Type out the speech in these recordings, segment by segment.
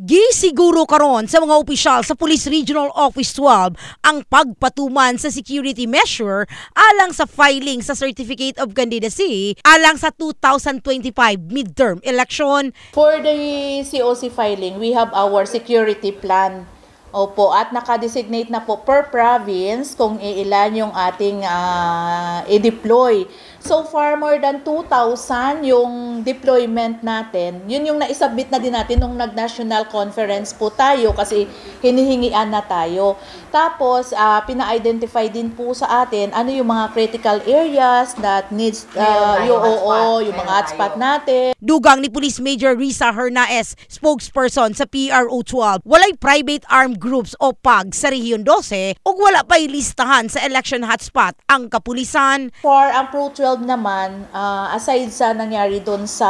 Gisiguro karon sa mga opisyal sa Police Regional Office 12 ang pagpatuman sa security measure alang sa filing sa Certificate of Candidacy alang sa 2025 midterm election. For the COC filing, we have our security plan. Opo, at nakadesignate na po per province kung iilan yung ating i-deploy. So far, more than 2,000 yung deployment natin. Yun yung naisubmit na din natin nung nag-national conference po tayo kasi hinihingian na tayo. Tapos, pina-identify din po sa atin ano yung mga critical areas that needs yung mga hotspot natin. Dugang ni Police Major Risa Hernaez, spokesperson sa PRO 12, walay private armed groups o PAG sa Rehiyon 12 ug wala pa'y listahan sa election hotspot ang kapulisan. For ang Pro 12 naman, aside sa nangyari doon sa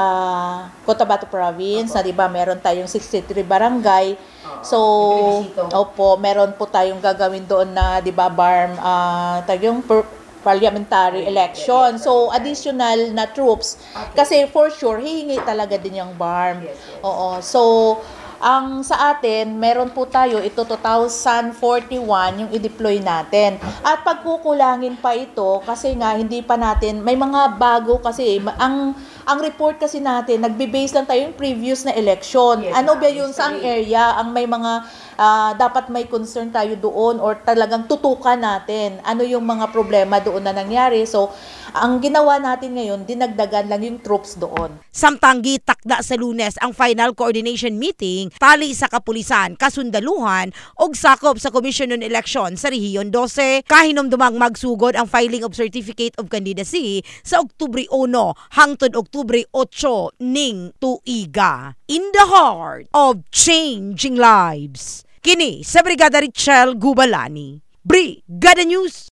Cotabato Province, na diba meron tayong 63 barangay. So, opo, meron po tayong gagawin doon na diba BARM, tayong parliamentary election. So, additional na troops. Kasi for sure, hihingi talaga din yung BARM. Oo. So, ang sa atin, meron po tayo, ito 2041 yung i-deploy natin. At pagkukulangin pa ito, kasi nga hindi pa natin, may mga bago kasi, ang report kasi natin, nagbe-base lang tayo yung previous na election. Yes, ano ba yun sa ang area, ang may mga, dapat may concern tayo doon or talagang tutukan natin. Ano yung mga problema doon na nangyari. So, ang ginawa natin ngayon, dinagdagan lang yung troops doon. Samtang gitakda sa Lunes ang final coordination meeting tali sa kapulisan, kasundaluhan ug sakop sa Commission on Election sa Rehiyon 12, kahinomdumang magsugod ang filing of Certificate of Candidacy sa Oktubre 1 hangtod Oktubre 8 ning tuiga. In the heart of changing lives. Kini sa Brigada Richelle Gubalani. Brigada News.